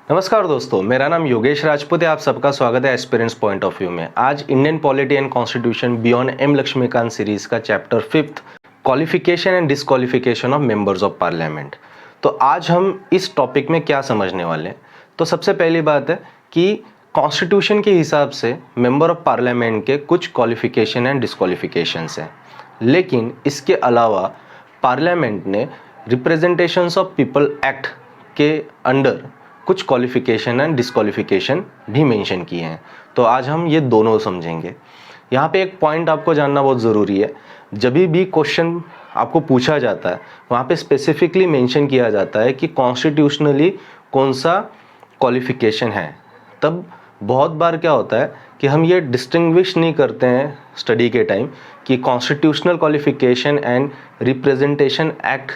नमस्कार दोस्तों, मेरा नाम योगेश राजपूत है। आप सबका स्वागत है एस्पिरेंट्स पॉइंट ऑफ व्यू में। आज Indian polity and constitution beyond M Laxmikanth series का chapter 5 qualification and disqualification of members of parliament. तो आज हम इस टॉपिक में क्या समझने वाले हैं। तो सबसे पहली बात है कि कॉन्स्टिट्यूशन के हिसाब से मेंबर ऑफ पार्लियामेंट के कुछ क्वालिफिकेशन एंड डिस्क्वालिफिकेशंस हैं, लेकिन इसके अलावा पार्लियामेंट ने रिप्रेजेंटेशंस ऑफ पीपल एक्ट के अंडर कुछ क्वालिफिकेशन एंड डिस्क्वालिफिकेशन भी मेंशन किए हैं। तो आज हम ये दोनों समझेंगे। यहाँ पे एक पॉइंट आपको जानना बहुत ज़रूरी है। जब भी क्वेश्चन आपको पूछा जाता है वहाँ पे स्पेसिफिकली मेंशन किया जाता है कि कॉन्स्टिट्यूशनली कौन सा क्वालिफिकेशन है। तब बहुत बार क्या होता है कि हम ये डिस्टिंग्विश नहीं करते हैं स्टडी के टाइम कि constitutional qualification and representation act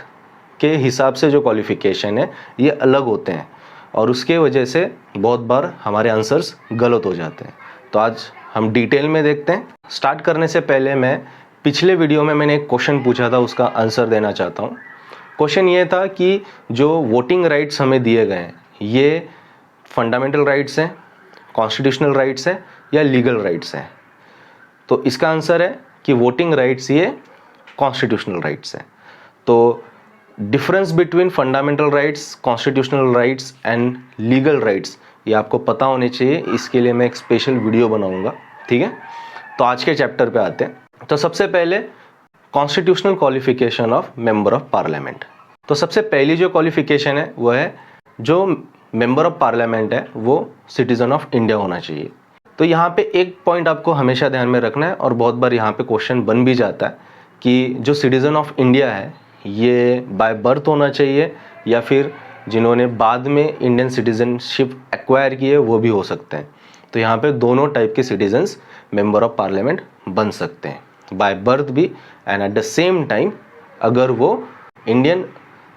के हिसाब से जो क्वालिफिकेशन है ये अलग होते हैं, और उसके वजह से बहुत बार हमारे आंसर्स गलत हो जाते हैं। तो आज हम डिटेल में देखते हैं। स्टार्ट करने से पहले मैं पिछले वीडियो में मैंने एक क्वेश्चन पूछा था, उसका आंसर देना चाहता हूँ। क्वेश्चन ये था कि जो वोटिंग राइट्स हमें दिए गए हैं ये फंडामेंटल राइट्स हैं, कॉन्स्टिट्यूशनल राइट्स हैं या लीगल राइट्स हैं। तो इसका आंसर है कि वोटिंग राइट्स ये कॉन्स्टिट्यूशनल राइट्स हैं। तो difference between fundamental rights, constitutional rights and legal rights ये आपको पता होने चाहिए। इसके लिए मैं एक स्पेशल वीडियो बनाऊंगा, ठीक है। तो आज के चैप्टर पे आते हैं। तो सबसे पहले constitutional qualification of member of parliament. तो सबसे पहली जो क्वालिफिकेशन है वो है जो मेंबर ऑफ पार्लियामेंट है वो सिटीजन ऑफ इंडिया होना चाहिए। तो यहाँ पे एक पॉइंट आपको हमेशा ध्यान में रखना है, और बहुत बार यहाँ पे क्वेश्चन बन भी जाता है कि जो सिटीजन ऑफ इंडिया है ये बाय बर्थ होना चाहिए या फिर जिन्होंने बाद में इंडियन सिटीजनशिप एक्वायर की है वो भी हो सकते हैं। तो यहाँ पे दोनों टाइप के सिटीजन्स मेंबर ऑफ पार्लियामेंट बन सकते हैं, बाय बर्थ भी and at the same time अगर वो इंडियन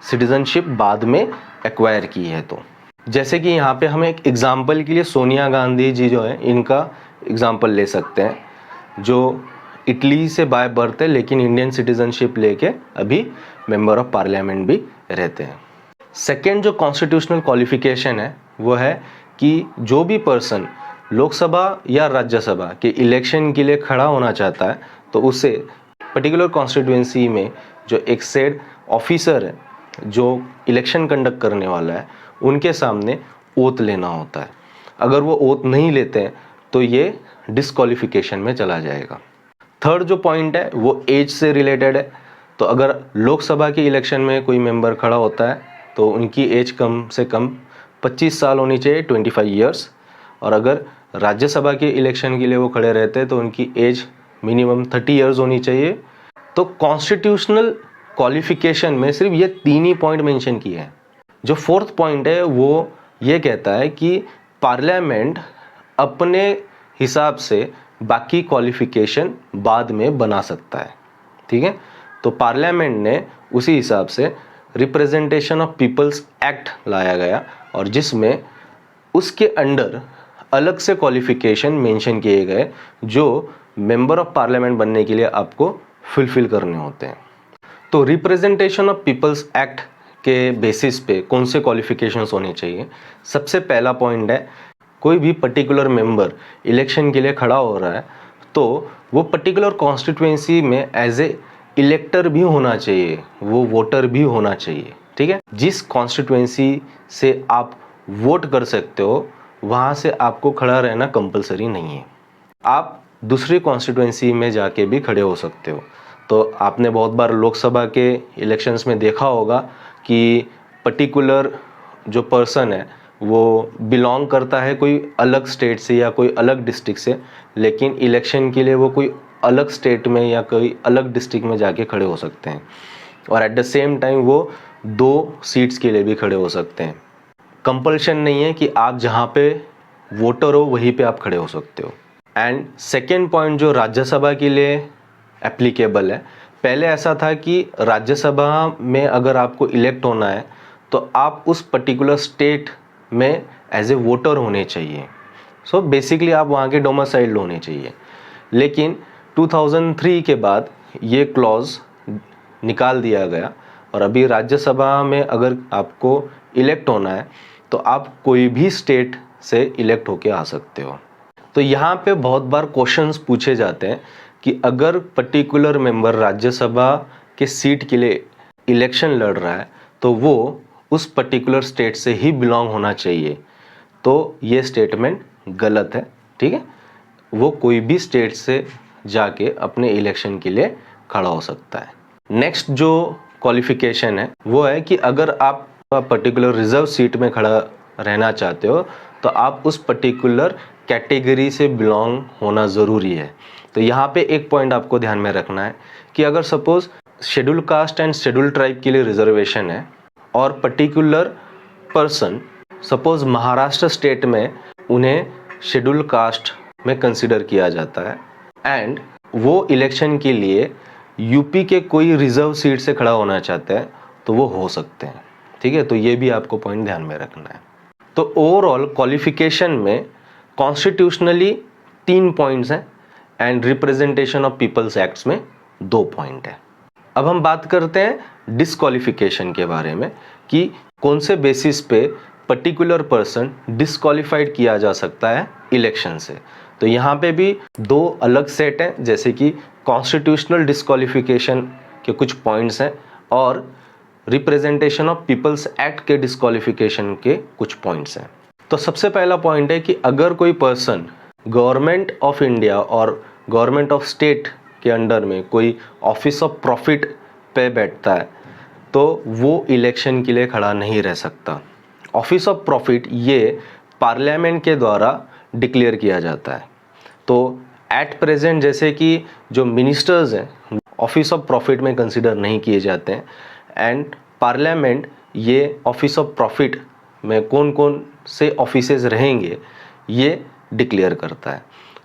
सिटीजनशिप बाद में एक्वायर की है तो। जैसे कि यहाँ पे हम एक एग्जाम्पल के लिए सोनिया गांधी जी जो है इनका एग्जाम्पल ले सकते हैं, जो इटली से बाय बर्थ है लेकिन इंडियन सिटीजनशिप लेके अभी मेंबर ऑफ पार्लियामेंट भी रहते हैं। सेकेंड जो कॉन्स्टिट्यूशनल क्वालिफिकेशन है वो है कि जो भी पर्सन लोकसभा या राज्यसभा के इलेक्शन के लिए खड़ा होना चाहता है तो उसे पर्टिकुलर कॉन्स्टिट्यूएंसी में जो एक सेड ऑफिसर है जो इलेक्शन कंडक्ट करने वाला है उनके सामने ओथ लेना होता है। अगर वो ओथ नहीं लेते हैं तो ये डिस्क्वालिफिकेशन में चला जाएगा। थर्ड जो पॉइंट है वो एज से रिलेटेड है। तो अगर लोकसभा के इलेक्शन में कोई मेंबर खड़ा होता है तो उनकी एज कम से कम 25 साल होनी चाहिए, 25 ईयर्स। और अगर राज्यसभा के इलेक्शन के लिए वो खड़े रहते हैं तो उनकी एज मिनिमम 30 ईयर्स होनी चाहिए। तो कॉन्स्टिट्यूशनल क्वालिफिकेशन में सिर्फ ये 3 ही पॉइंट मेंशन किए हैं। जो फोर्थ पॉइंट है वो ये कहता है कि पार्लियामेंट अपने हिसाब से बाकी क्वालिफिकेशन बाद में बना सकता है, ठीक है। तो पार्लियामेंट ने उसी हिसाब से रिप्रेजेंटेशन ऑफ पीपल्स एक्ट लाया गया और जिसमें उसके अंडर अलग से क्वालिफिकेशन मेंशन किए गए जो मेंबर ऑफ पार्लियामेंट बनने के लिए आपको फुलफिल करने होते हैं। तो रिप्रेजेंटेशन ऑफ पीपल्स एक्ट के बेसिस पे कौन से क्वालिफिकेशंस होने चाहिए। सबसे पहला पॉइंट है कोई भी पर्टिकुलर मेंबर इलेक्शन के लिए खड़ा हो रहा है तो वो पर्टिकुलर कॉन्स्टिट्यूएंसी में एज ए इलेक्टर भी होना चाहिए, वो वोटर भी होना चाहिए, ठीक है। जिस कॉन्स्टिट्यूएंसी से आप वोट कर सकते हो वहाँ से आपको खड़ा रहना कंपलसरी नहीं है। आप दूसरी कॉन्स्टिट्यूएंसी में जाके भी खड़े हो सकते हो। तो आपने बहुत बार लोकसभा के इलेक्शंस में देखा होगा कि पर्टिकुलर जो पर्सन है वो बिलोंग करता है कोई अलग स्टेट से या कोई अलग डिस्ट्रिक्ट से, लेकिन इलेक्शन के लिए वो कोई अलग स्टेट में या कोई अलग डिस्ट्रिक्ट में जाके खड़े हो सकते हैं, और एट द सेम टाइम वो 2 सीट्स के लिए भी खड़े हो सकते हैं। कंपल्शन नहीं है कि आप जहाँ पे वोटर हो वहीं पे आप खड़े हो सकते हो। एंड सेकेंड पॉइंट जो राज्यसभा के लिए एप्लीकेबल है, पहले ऐसा था कि राज्यसभा में अगर आपको इलेक्ट होना है तो आप उस पर्टिकुलर स्टेट में एज ए वोटर होने चाहिए। सो बेसिकली आप वहाँ के डोमिसाइल्ड होने चाहिए। लेकिन 2003 के बाद ये क्लॉज निकाल दिया गया और अभी राज्यसभा में अगर आपको इलेक्ट होना है तो आप कोई भी स्टेट से इलेक्ट होके आ सकते हो। तो यहाँ पे बहुत बार क्वेश्चंस पूछे जाते हैं कि अगर पर्टिकुलर मेंबर राज्यसभा के सीट के लिए इलेक्शन लड़ रहा है तो वो उस पर्टिकुलर स्टेट से ही बिलोंग होना चाहिए। तो ये स्टेटमेंट गलत है, ठीक है। वो कोई भी स्टेट से जाके अपने इलेक्शन के लिए खड़ा हो सकता है। नेक्स्ट जो क्वालिफिकेशन है वो है कि अगर आप पर्टिकुलर रिजर्व सीट में खड़ा रहना चाहते हो तो आप उस पर्टिकुलर कैटेगरी से बिलोंग होना ज़रूरी है। तो यहाँ पे एक पॉइंट आपको ध्यान में रखना है कि अगर suppose schedule caste and schedule tribe के लिए रिजर्वेशन है और particular person suppose Maharashtra state में उन्हें शेड्यूल कास्ट में कंसिडर किया जाता है एंड वो इलेक्शन के लिए यूपी के कोई रिजर्व सीट से खड़ा होना चाहते हैं तो वो हो सकते हैं, ठीक है। तो ये भी आपको पॉइंट ध्यान में रखना है। तो ओवरऑल क्वालिफिकेशन में कॉन्स्टिट्यूशनली 3 पॉइंट्स हैं and representation of people's acts में 2 पॉइंट है। अब हम बात करते हैं डिस्क्वालिफिकेशन के बारे में कि कौन से बेसिस पे पर्टिकुलर पर्सन डिस्क्वालिफाइड किया जा सकता है इलेक्शन से। तो यहाँ पे भी 2 अलग सेट हैं, जैसे कि कॉन्स्टिट्यूशनल डिस्क्वालिफिकेशन के कुछ पॉइंट्स हैं और रिप्रेजेंटेशन ऑफ पीपल्स एक्ट के डिस्क्वालिफिकेशन के कुछ पॉइंट्स हैं। तो सबसे पहला पॉइंट है कि अगर कोई पर्सन गवर्नमेंट ऑफ इंडिया और गवर्नमेंट ऑफ स्टेट के अंडर में कोई ऑफिस ऑफ प्रॉफिट पे बैठता है तो वो इलेक्शन के लिए खड़ा नहीं रह सकता। ऑफिस ऑफ प्रॉफिट ये पार्लियामेंट के द्वारा डिक्लेयर किया जाता है। तो एट प्रेजेंट जैसे कि जो मिनिस्टर्स हैं ऑफिस ऑफ प्रॉफिट में कंसिडर नहीं किए जाते हैं एंड पार्लियामेंट ये ऑफिस ऑफ प्रॉफिट में कौन कौन से ऑफिसेज रहेंगे ये डिक्लेयर करता है।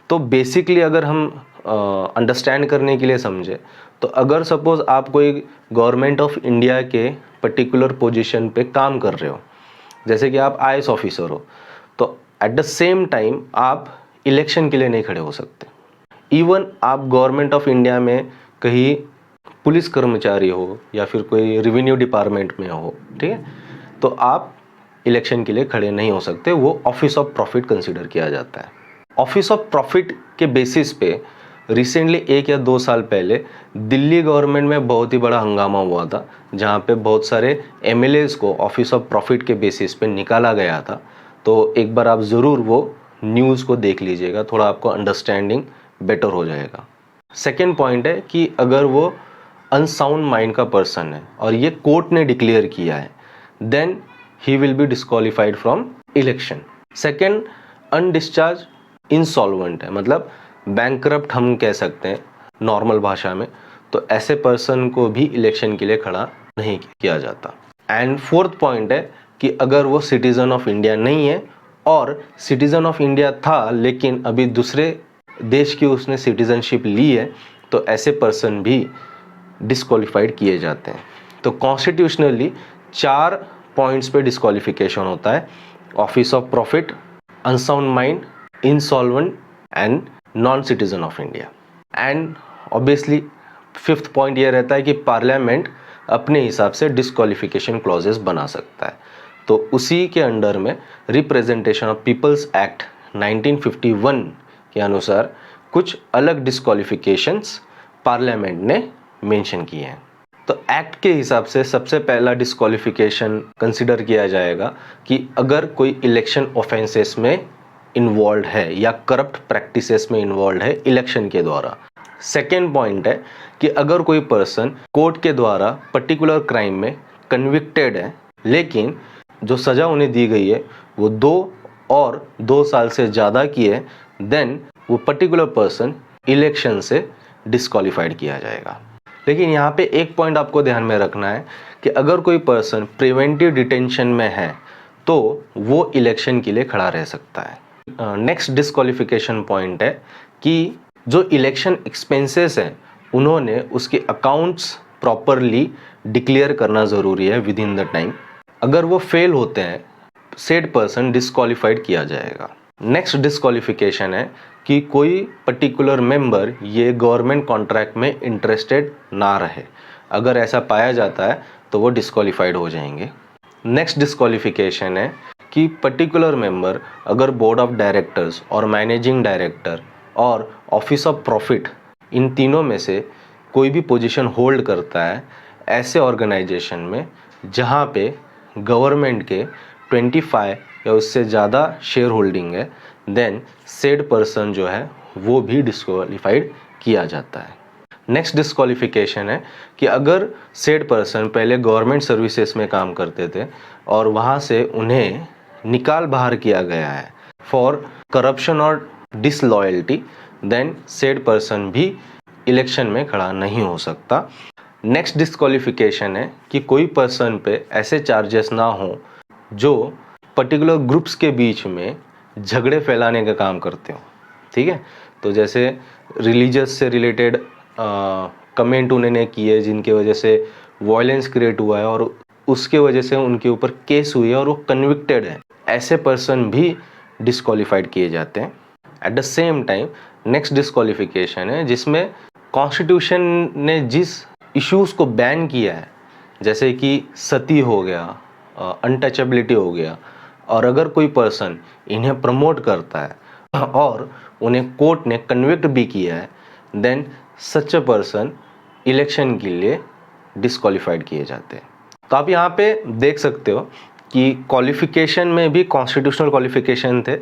तो बेसिकली अगर हम अंडरस्टैंड करने के लिए समझे तो अगर सपोज आप कोई गवर्नमेंट ऑफ इंडिया के पर्टिकुलर पोजीशन पे काम कर रहे हो, जैसे कि आप आईएएस ऑफिसर हो, तो एट द सेम टाइम आप इलेक्शन के लिए नहीं खड़े हो सकते। इवन आप गवर्नमेंट ऑफ इंडिया में कहीं पुलिस कर्मचारी हो या फिर कोई रेवेन्यू डिपार्टमेंट में हो, ठीक है, तो आप इलेक्शन के लिए खड़े नहीं हो सकते। वो ऑफिस ऑफ प्रॉफिट कंसीडर किया जाता है। ऑफिस ऑफ प्रॉफिट के बेसिस पे रिसेंटली 1 या 2 साल पहले दिल्ली गवर्नमेंट में बहुत ही बड़ा हंगामा हुआ था, जहाँ पे बहुत सारे एमएलएज को ऑफिस ऑफ प्रॉफिट के बेसिस पे निकाला गया था। तो एक बार आप ज़रूर वो न्यूज़ को देख लीजिएगा, थोड़ा आपको अंडरस्टैंडिंग बेटर हो जाएगा। सेकेंड पॉइंट है कि अगर वो अनसाउंड माइंड का पर्सन है और ये कोर्ट ने डिक्लेयर किया है देन ही will be disqualified from election. Second, undischarged insolvent है, मतलब बैंकरप्ट हम कह सकते हैं नॉर्मल भाषा में। तो ऐसे पर्सन को भी इलेक्शन के लिए खड़ा नहीं किया जाता। एंड फोर्थ पॉइंट है कि अगर वो सिटीज़न ऑफ इंडिया नहीं है और सिटीज़न ऑफ इंडिया था लेकिन अभी दूसरे देश की उसने सिटीज़नशिप ली है तो ऐसे पर्सन भी डिस्क्वालिफाइड किए जाते हैं। तो कॉन्स्टिट्यूशनली 4 पॉइंट्स पे डिस्क्वालिफिकेशन होता है: office of profit, unsound mind, insolvent and non citizen of India. And obviously 5th point ये रहता है कि पार्लियामेंट अपने हिसाब से डिस्क्वालिफिकेशन क्लॉजेस बना सकता है। तो उसी के अंडर में रिप्रेजेंटेशन ऑफ पीपल्स एक्ट 1951 के अनुसार कुछ अलग डिस्क्वालिफिकेशंस पार्लियामेंट ने मेंशन किए हैं। तो एक्ट के हिसाब से सबसे पहला डिस्क्वालिफिकेशन कंसिडर किया जाएगा कि अगर कोई इलेक्शन ऑफेंसेस में इन्वॉल्व है या करप्ट प्रैक्टिसेस में इन्वॉल्व है इलेक्शन के द्वारा। सेकेंड पॉइंट है कि अगर कोई पर्सन कोर्ट के द्वारा पर्टिकुलर क्राइम में कन्विक्टेड है लेकिन जो सज़ा उन्हें दी गई है वो 2 साल से ज़्यादा की है, देन वो पर्टिकुलर पर्सन इलेक्शन से डिस्क्वालिफाइड किया जाएगा। लेकिन यहाँ पे एक पॉइंट आपको ध्यान में रखना है कि अगर कोई पर्सन प्रिवेंटिव डिटेंशन में है तो वो इलेक्शन के लिए खड़ा रह सकता है। नेक्स्ट डिस्क्वालिफिकेशन पॉइंट है कि जो इलेक्शन एक्सपेंसेस हैं उन्होंने उसके अकाउंट्स प्रॉपरली डिक्लेयर करना ज़रूरी है विद इन द टाइम। अगर वो फेल होते हैं सेड पर्सन डिस्क्वालिफाइड किया जाएगा। नेक्स्ट डिस्क्वालिफिकेशन है कि कोई पर्टिकुलर मेंबर ये गवर्नमेंट कॉन्ट्रैक्ट में इंटरेस्टेड ना रहे। अगर ऐसा पाया जाता है तो वो डिस्क्वालिफाइड हो जाएंगे। नेक्स्ट डिस्क्वालिफिकेशन है कि पर्टिकुलर मेंबर अगर बोर्ड ऑफ डायरेक्टर्स और मैनेजिंग डायरेक्टर और ऑफिस ऑफ प्रॉफिट इन तीनों में से कोई भी पोजीशन होल्ड करता है ऐसे ऑर्गेनाइजेशन में जहाँ पे गवर्नमेंट के 25 या उससे ज़्यादा शेयर होल्डिंग है, देन सेड पर्सन जो है वो भी डिस्क्वालीफाइड किया जाता है। नेक्स्ट डिस्क्वालिफिकेशन है कि अगर सेड पर्सन पहले गवर्नमेंट सर्विसेज में काम करते थे और वहाँ से उन्हें निकाल बाहर किया गया है फॉर करप्शन और डिसलॉयल्टी, देन सेड पर्सन भी इलेक्शन में खड़ा नहीं हो सकता। नेक्स्ट डिस्क्वालिफिकेशन है कि कोई पर्सन पे ऐसे चार्जेस ना हो जो पर्टिकुलर ग्रुप्स के बीच में झगड़े फैलाने का काम करते हो। ठीक है, तो जैसे रिलीजियस से रिलेटेड कमेंट उन्होंने किए जिनके वजह से वायलेंस क्रिएट हुआ है और उसके वजह से उनके ऊपर केस हुई है और वो कन्विक्टेड है, ऐसे पर्सन भी डिस्क्वालीफाइड किए जाते हैं। At the same time next disqualification है जिसमें कॉन्स्टिट्यूशन ने जिस इश्यूज़ को बैन किया है, जैसे कि सती हो गया, अनटचेबिलिटी हो गया, और अगर कोई पर्सन इन्हें प्रमोट करता है और उन्हें कोर्ट ने कन्विक्ट भी किया है, then such a person election के लिए डिस्क्वालीफाइड किए जाते हैं। तो आप यहाँ पे देख सकते हो कि क्वालिफिकेशन में भी कॉन्स्टिट्यूशनल क्वालिफिकेशन थे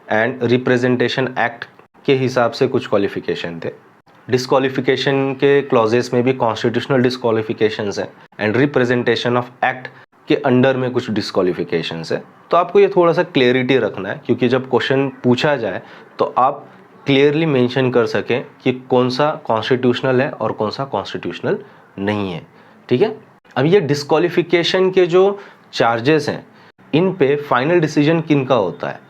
एंड रिप्रेजेंटेशन एक्ट के हिसाब से कुछ क्वालिफिकेशन थे। डिस्क्वालिफिकेशन के क्लॉजेस में भी कॉन्स्टिट्यूशनल डिस्क्वालिफिकेशंस हैं एंड रिप्रेजेंटेशन ऑफ एक्ट के अंडर में कुछ डिस्क्वालिफिकेशंस है। तो आपको ये थोड़ा सा क्लियरिटी रखना है क्योंकि जब क्वेश्चन पूछा जाए तो आप क्लियरली मेंशन कर सकें कि कौन सा कॉन्स्टिट्यूशनल है और कौन सा कॉन्स्टिट्यूशनल नहीं है। ठीक है, अब ये डिस्क्वालिफिकेशन के जो चार्जेस हैं इन पे फाइनल डिसीजन किनका होता है?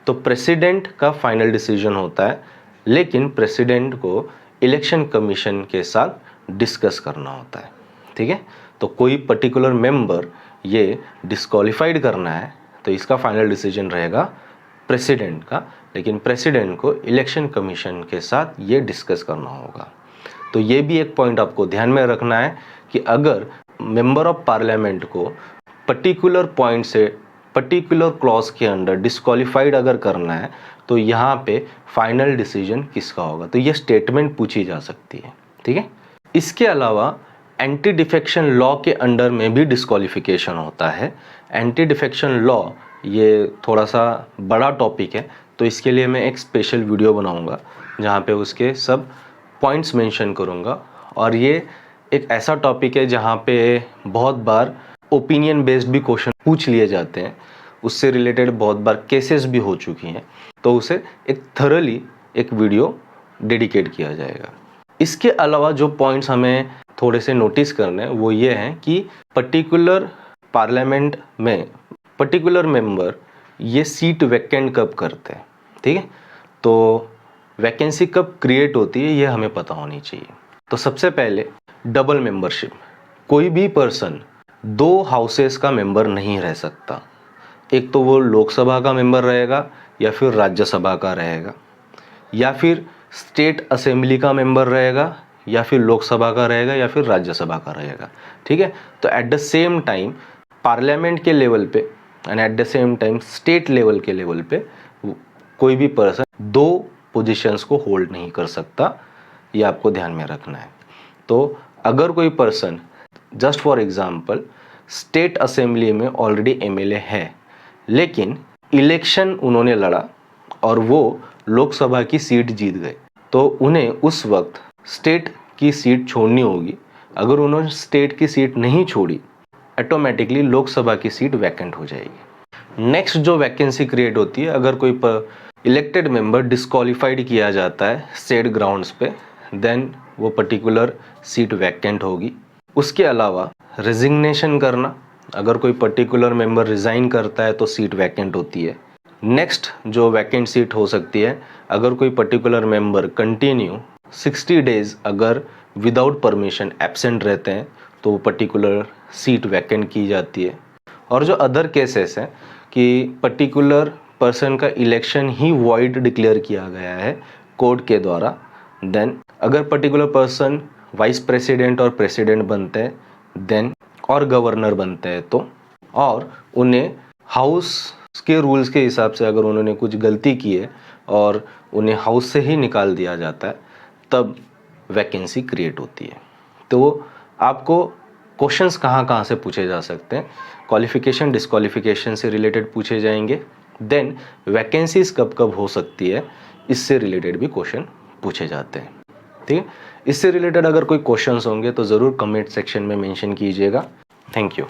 तो प्रेसिडेंट का फाइनल डिसीजन होता है, लेकिन प्रेसिडेंट को इलेक्शन कमीशन के साथ डिस्कस करना होता है। ठीक है, तो कोई पर्टिकुलर मेंबर ये डिस्क्वालीफाइड करना है तो इसका फाइनल डिसीजन रहेगा प्रेसिडेंट का, लेकिन प्रेसिडेंट को इलेक्शन कमीशन के साथ ये डिस्कस करना होगा। तो ये भी एक पॉइंट आपको ध्यान में रखना है कि अगर मेंबर ऑफ पार्लियामेंट को पर्टिकुलर पॉइंट से पर्टिकुलर क्लॉज के अंडर डिस्क्वालीफाइड अगर करना है तो यहाँ पे फाइनल डिसीजन किसका होगा, तो ये स्टेटमेंट पूछी जा सकती है। ठीक है, इसके अलावा एंटी डिफेक्शन लॉ के अंडर में भी डिस्क्वालिफिकेशन होता है। एंटी डिफेक्शन लॉ ये थोड़ा सा बड़ा टॉपिक है, तो इसके लिए मैं एक स्पेशल वीडियो बनाऊंगा जहाँ पे उसके सब पॉइंट्स मेंशन करूँगा। और ये एक ऐसा टॉपिक है जहाँ पे बहुत बार ओपिनियन बेस्ड भी क्वेश्चन पूछ लिए जाते हैं, उससे रिलेटेड बहुत बार केसेस भी हो चुकी हैं, तो उसे एक थरली एक वीडियो डेडिकेट किया जाएगा। इसके अलावा जो पॉइंट्स हमें थोड़े से नोटिस करने हैं वो ये हैं कि पर्टिकुलर पार्लियामेंट में पर्टिकुलर मेंबर ये सीट वैकेंट कब करते हैं। ठीक है, तो वैकेंसी कब क्रिएट होती है ये हमें पता होनी चाहिए। तो सबसे पहले डबल मेंबरशिप, कोई भी पर्सन 2 हाउसेस का मेंबर नहीं रह सकता। एक तो वो लोकसभा का मेंबर रहेगा या फिर राज्यसभा का रहेगा, या फिर स्टेट असेंबली का मेंबर रहेगा, या फिर लोकसभा का रहेगा, या फिर राज्यसभा का रहेगा। ठीक है, तो at the same time parliament के लेवल पे and at the same time state level के लेवल पे कोई भी पर्सन 2 पोजीशंस को होल्ड नहीं कर सकता, ये आपको ध्यान में रखना है। तो अगर कोई person just for example state assembly में ऑलरेडी एमएलए है, लेकिन इलेक्शन उन्होंने लड़ा और वो लोकसभा की सीट जीत गए, तो उन्हें उस वक्त स्टेट की सीट छोड़नी होगी। अगर उन्होंने स्टेट की सीट नहीं छोड़ी, ऑटोमेटिकली लोकसभा की सीट वैकेंट हो जाएगी। नेक्स्ट जो वैकेंसी क्रिएट होती है, अगर कोई इलेक्टेड मेंबर डिस्क्वालीफाइड किया जाता है स्टेट ग्राउंड्स पे, देन वो पर्टिकुलर सीट वैकेंट होगी। उसके अलावा रेजिग्नेशन करना, अगर कोई पर्टिकुलर मेंबर रिज़ाइन करता है तो सीट वैकेंट होती है। नेक्स्ट जो वैकेंट सीट हो सकती है, अगर कोई पर्टिकुलर मेंबर कंटिन्यू 60 डेज अगर विदाउट परमिशन एब्सेंट रहते हैं तो वो पर्टिकुलर सीट वैकेंट की जाती है। और जो अदर केसेस हैं कि पर्टिकुलर पर्सन का इलेक्शन ही वॉइड डिक्लेयर किया गया है कोर्ट के द्वारा, देन अगर पर्टिकुलर पर्सन वाइस प्रेसिडेंट और प्रेसिडेंट बनते हैं, देन और गवर्नर बनते हैं तो, और उन्हें हाउस उसके रूल्स के हिसाब से अगर उन्होंने कुछ गलती की है और उन्हें हाउस से ही निकाल दिया जाता है, तब वैकेंसी क्रिएट होती है। तो आपको क्वेश्चंस कहाँ से पूछे जा सकते हैं? क्वालिफिकेशन डिस्क्वालिफिकेशन से रिलेटेड पूछे जाएंगे। देन वैकेंसीज कब कब हो सकती है, इससे रिलेटेड भी क्वेश्चन पूछे जाते हैं। ठीक है, इससे रिलेटेड अगर कोई क्वेश्चंस होंगे तो ज़रूर कमेंट सेक्शन में मेंशन कीजिएगा। Thank you.